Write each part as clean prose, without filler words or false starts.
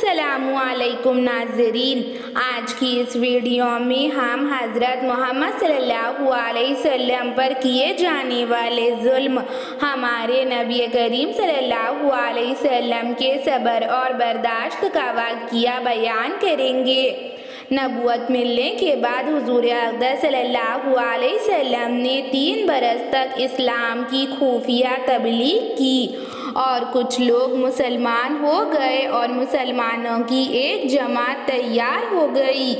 अस्सलाम वालेकुम नाज़रीन। आज की इस वीडियो में हम हज़रत मोहम्मद सल्लल्लाहु अलैहि वसल्लम पर किए जाने वाले जुल्म, हमारे नबी करीम सल्लल्लाहु अलैहि वसल्लम के सब्र और बर्दाश्त का वाक़या बयान करेंगे। नबूवत मिलने के बाद हुज़ूर अक़दस सल्लल्लाहु अलैहि वसल्लम ने 3 बरस तक इस्लाम की खुफिया तबलीग की और कुछ लोग मुसलमान हो गए और मुसलमानों की एक जमात तैयार हो गई।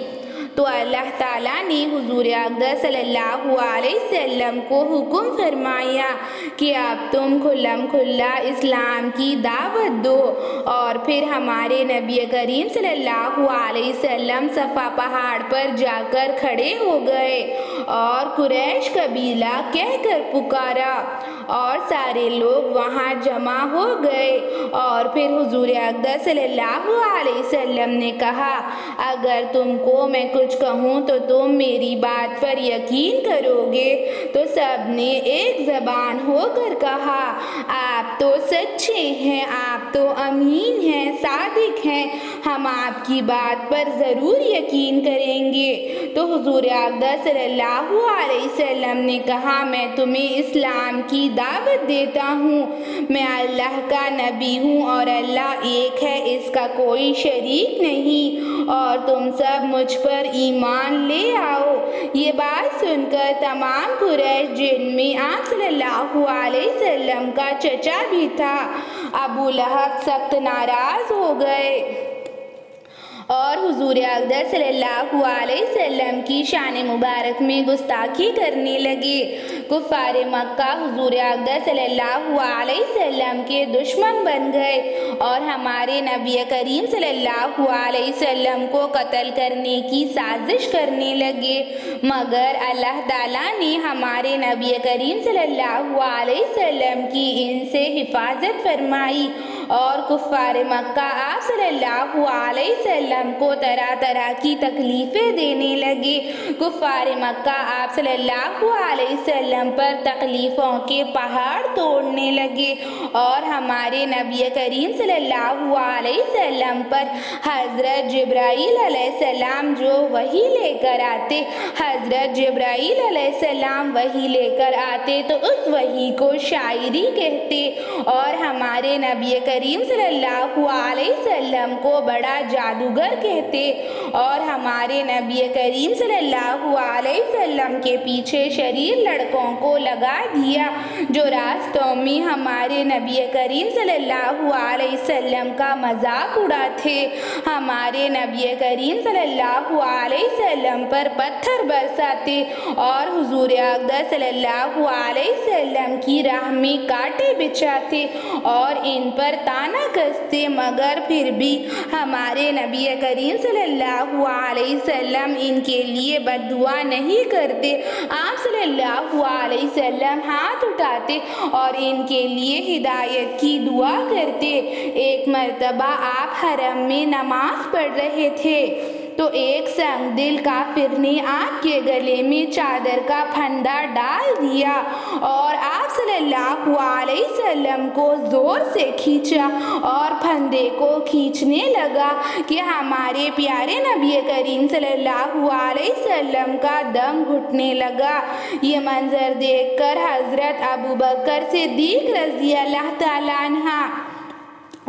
तो अल्लाह ताला ने हुज़ूर अक़दस सल्लल्लाहु अलैहि वसल्लम को हुक्म फरमाया कि अब तुम खुल्लम खुल्ला इस्लाम की दावत दो। और फिर हमारे नबी करीम सल्लल्लाहु अलैहि वसल्लम सफ़ा पहाड़ पर जाकर खड़े हो गए और कुरैश कबीला कहकर पुकारा और सारे लोग वहाँ जमा हो गए। और फिर हुज़ूर अक़दस सल्लल्लाहु अलैहि वसल्लम ने कहा, अगर तुमको मैं कुछ कहूँ तो तुम मेरी बात पर यकीन करोगे। तो सब ने एक ज़बान होकर कहा, आप तो सच्चे हैं, आप तो अमीन हैं, सादिक हैं, हम आपकी बात पर ज़रूर यकीन करेंगे। तो हुज़ूर अक़दस सल्लल्लाहु अलैहि वसल्लम ने कहा, मैं तुम्हें इस्लाम की दावत देता हूँ, मैं अल्लाह का नबी हूँ और अल्लाह एक है, इसका कोई शरीक नहीं, और तुम सब मुझ पर ईमान ले आओ। ये बात सुनकर तमाम कुरैश, जिनमें आप सल्लल्लाहु अलैहि वसल्लम का चचा भी था, अबू लहब, सख्त नाराज़ हो गए और हुज़ूर अक़दस सल्लल्लाहु अलैहि वसल्लम की शान मुबारक में गुस्ताखी करने लगे। कुफ़ार मक्का हुज़ूर अक़दस सल्लल्लाहु अलैहि वसल्लम के दुश्मन बन गए और हमारे नबी करीम सल्लल्लाहु अलैहि वसल्लम को कत्ल करने की साजिश करने लगे। मगर अल्लाह ताला ने हमारे नबी करीम सल्लल्लाहु अलैहि वसल्लम की इनसे हिफाजत फरमाई और कुफ़ार मक्का आप सल्लल्लाहु अलैहि वसल्लम को तरह तरह की तकलीफ़ें देने लगे। कुफ़ार मक्का आप सल्लल्लाहु अलैहि वसल्लम पर तकलीफ़ों के पहाड़ तोड़ने लगे और हमारे नबी करीम सल्लल्लाहु अलैहि वसल्लम पर हज़रत जिब्राईल अलैहिस्सलाम जो वही लेकर आते, हज़रत जिब्राईल अलैहिस्सलाम वही लेकर आते तो उस वही को शायरी कहते और हमारे नबी करीम सल्लल्लाहु अलैहि वसल्लम को बड़ा जादूगर कहते और हमारे नबी करीम सल्लल्लाहु अलैहि वसल्लम के पीछे शरीर लड़कों को लगा दिया जो रास्तों में हमारे नबी करीम सल्लल्लाहु अलैहि वसल्लम का मजाक उड़ाते। हमारे नबी करीम सल्लल्लाहु अलैहि वसल्लम पर पत्थर बरसाते और हुज़ूर अक़दस सल्लल्लाहु अलैहि वसल्लम की राह में कांटे बिछाते और इन पर ताना कसते। मगर फिर भी हमारे नबी करीम सल्लल्लाहु अलैहि वसल्लम इनके लिए बद्दुआ नहीं करते। आप सल्लल्लाहु अलैहि वसल्लम हाथ उठाते और इनके लिए हिदायत की दुआ करते। एक मर्तबा आप हरम में नमाज पढ़ रहे थे तो एक संगदिल काफिर ने आपके गले में चादर का फंदा डाल दिया और आप सल्लल्लाहु अलैहि वसल्लम को जोर से खींचा और फंदे को खींचने लगा कि हमारे प्यारे नबी करीम सल्लल्लाहु अलैहि वसल्लम का दम घुटने लगा। ये मंजर देखकर हज़रत अबू बकर सिद्दीक़ रज़ी अल्लाह ताला अन्हा,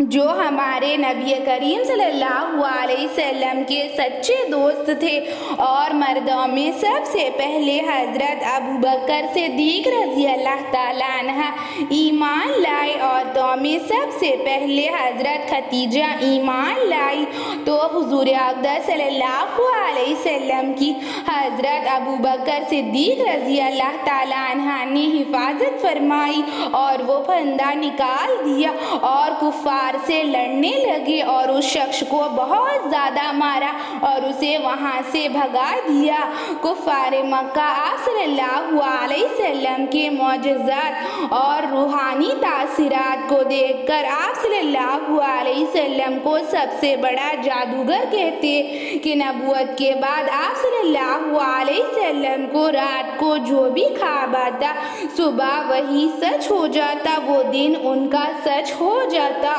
जो हमारे नबी करीम सल्लल्लाहु अलैहि वसल्लम के सच्चे दोस्त थे और मर्दों में सबसे पहले हज़रत अबू बकर सिद्दीक़ रज़ी अल्लाह ताला अन्हा ईमान लाए, औरतों में सबसे पहले हज़रत खदीजा ईमान लाई। तो हुज़ूर अक़दस सल्लल्लाहु अलैहि वसल्लम की हज़रत अबू बकर सिद्दीक़ रज़ी अल्लाह ताला अन्हा ने हिफाजत फरमाई और वो फंदा निकाल दिया और कुफ़ार से लड़ने लगे और उस शख्स को बहुत ज़्यादा मारा और उसे वहाँ से भगा दिया। कुफ़ार मक्का आप सल्लल्लाहु अलैहि वसल्लम के मौजज़ात और रूहानी तासीरात को देखकर आप सल्लल्लाहु अलैहि वसल्लम को सबसे बड़ा जादूगर कहते कि नबूवत के बाद आप सल्लल्लाहु अलैहि वसल्लम को रात को जो भी ख्वाब आता सुबह वही सच हो जाता, वो दिन उनका सच हो जाता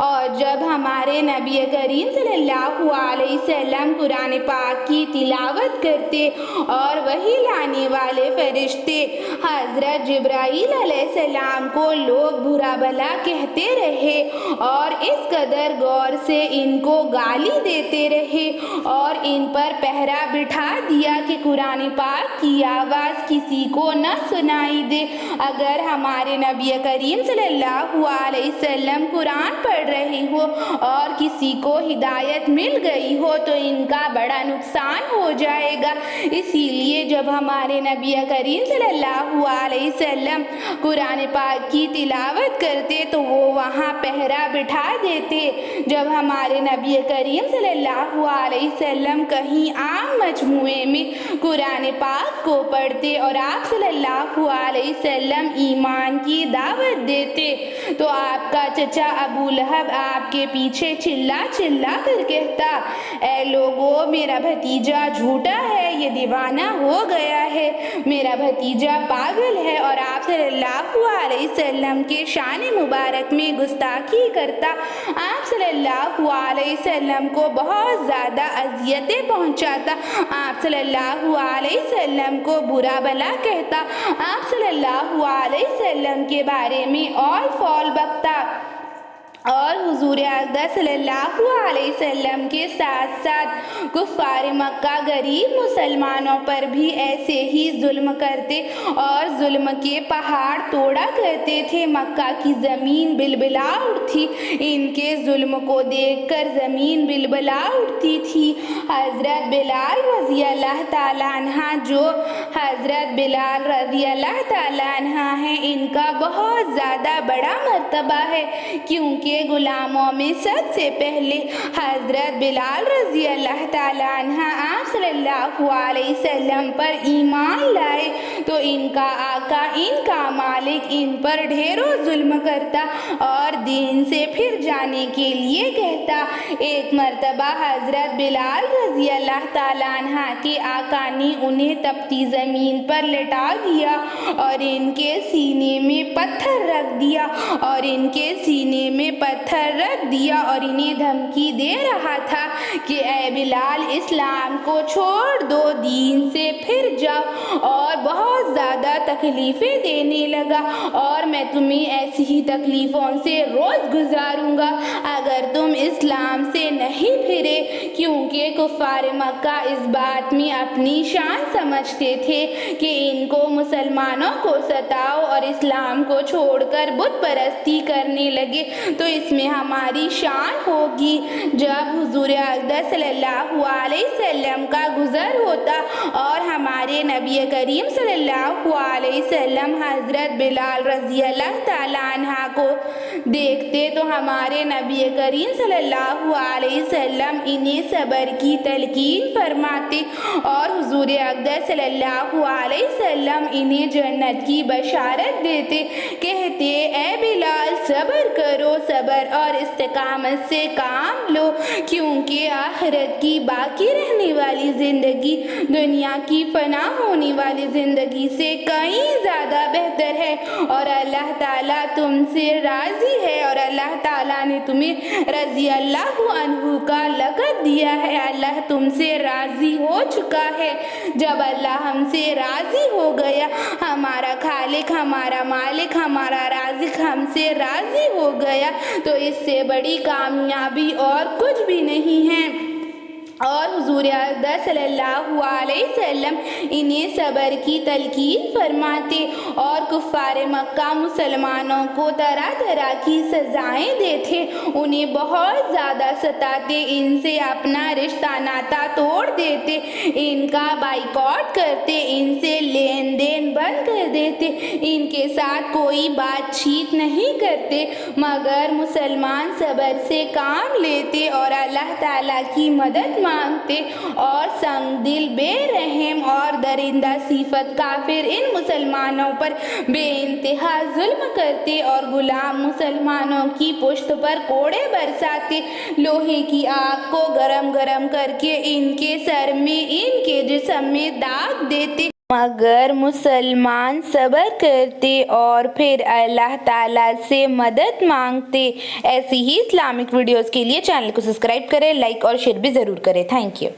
اور جب ہمارے نبی کریم صلی اللہ علیہ وسلم قرآن پاک کی تلاوت کرتے اور وحی لانے والے فرشتے حضرت جبرائیل علیہ السلام کو لوگ برا بھلا کہتے رہے اور اس قدر غور سے ان کو گالی دیتے رہے اور ان پر پہرا بٹھا دیا کہ قرآن پاک کی آواز کسی کو نہ سنائی دے۔ اگر ہمارے نبی کریم صلی اللہ علیہ وسلم قرآن پڑھ رہے ہو اور کسی کو ہدایت مل گئی ہو تو ان کا بڑا نقصان ہو جائے گا۔ اسی لیے جب ہمارے نبی کریم صلی اللہ علیہ وسلم قرآن پاک کی تلاوت کرتے تو وہ وہاں پہرا بٹھا دیتے۔ جب ہمارے نبی کریم صلی اللہ علیہ وسلم کہیں عام مجموعے میں قرآن پاک کو پڑھتے اور آپ صلی اللہ علیہ وسلم ایمان کی دعوت دیتے تو آپ کا چچا ابو لہب آپ کے پیچھے چلا چلا کر کہتا، اے لوگو، میرا بھتیجا جھوٹا ہے، یہ دیوانہ ہو گیا ہے، میرا بھتیجا پاگل ہے اور آپ صلی اللہ علیہ وسلم کے شان مبارک میں گستاخی کرتا، آپ صلی اللہ علیہ وسلم کو بہت زیادہ اذیتیں پہنچاتا، آپ صلی اللہ علیہ وسلم کو برا بھلا کہتا، آپ صلی اللہ علیہ وسلم کے بارے میں اول فول بکتا اور حضور اقدس صلی اللہ علیہ وسلم کے ساتھ ساتھ کفار مکہ غریب مسلمانوں پر بھی ایسے ہی ظلم کرتے اور ظلم کے پہاڑ توڑا کرتے تھے۔ مکہ کی زمین بلبلا اٹھتی، ان کے ظلم کو دیکھ کر زمین بلبلا اٹھتی تھی۔ حضرت بلال رضی اللہ تعالیٰ عنہ، جو حضرت بلال رضی اللہ تعالیٰ عنہ ہیں، ان کا بہت زیادہ بڑا مرتبہ ہے، کیونکہ غلاموں میں سب سے پہلے حضرت بلال رضی اللہ تعالیٰ عنہ آپ صلی اللہ علیہ وسلم پر ایمان لائے تو ان کا آقا، ان کا مالک ان پر ڈھیروں ظلم کرتا اور دین سے پھر جانے کے لیے کہتا۔ ایک مرتبہ حضرت بلال رضی اللہ تعالیٰ عنہ کے آقا نے انہیں تپتی زمین پر لٹا دیا اور ان کے سینے میں پتھر رکھ دیا اور انہیں دھمکی دے رہا تھا کہ اے بلال، اسلام کو چھوڑ دو، دین سے پھر جاؤ، اور بہت زیادہ تکلیفیں دینے لگا اور میں تمہیں ایسی ہی تکلیفوں سے روز گزاروں گا اگر تم اسلام سے نہیں پھرے، کیونکہ کفار مکہ اس بات میں اپنی شان سمجھتے تھے کہ ان کو مسلمانوں کو ستاؤ اور اسلام کو چھوڑ کر بت پرستی کرنے لگے تو اس میں ہماری شان ہوگی۔ جب حضور اقدس صلی اللہ علیہ وسلم کا گزر ہوتا اور ہمارے نبی کریم صلی اللہ علیہ وسلم حضرت بلال رضی اللہ تعالیٰ عنہ کو دیکھتے تو ہمارے نبی کریم صلی اللہ علیہ وسلم انہیں صبر کی تلقین فرماتے اور حضور اقدس صلی اللہ علیہ وسلم انہیں جنت کی بشارت دیتے، کہتے، اے بلال، صبر کرو، صبر اور استقامت سے کام لو، کیونکہ آخرت کی باقی رہنے والی زندگی دنیا کی فنا ہونے والی زندگی سے کہیں زیادہ بہتر ہے اور اللہ تعالیٰ تم سے راضی ہے اور اللہ تعالیٰ نے تمہیں رضی اللہ عنہ کا لقب دیا ہے۔ اللہ تم سے راضی ہو چکا ہے۔ جب اللہ ہم سے راضی ہو گیا، ہمارا خالق، ہمارا مالک، ہمارا رازق ہم سے راضی ہو گیا تو اس سے بڑی کامیابی اور کچھ بھی نہیں ہے۔ اور حضور اقدس صلی اللہ علیہ وسلم انہیں صبر کی تلقین فرماتے اور کفار مکہ مسلمانوں کو طرح طرح کی سزائیں دیتے، انہیں بہت زیادہ ستاتے، ان سے اپنا رشتہ ناتا توڑ دیتے، ان کا بائیکاٹ کرتے، ان سے لین دین بند کر دیتے، ان کے ساتھ کوئی بات چیت نہیں کرتے، مگر مسلمان صبر سے کام لیتے اور اللہ تعالیٰ کی مدد مانگتے اور سنگ دل، بے رحم اور درندہ صفت کافر ان مسلمانوں پر بے انتہا ظلم کرتے اور غلام مسلمانوں کی پشت پر کوڑے برساتے، لوہے کی آگ کو گرم گرم کر کے ان کے سر میں، ان کے جسم میں داغ دیتے۔ مگر مسلمان صبر کرتے اور پھر اللہ تعالیٰ سے مدد مانگتے۔ ایسی ہی اسلامک ویڈیوز کے لیے چینل کو سبسکرائب کریں، لائک اور شیئر بھی ضرور کریں۔ Thank you.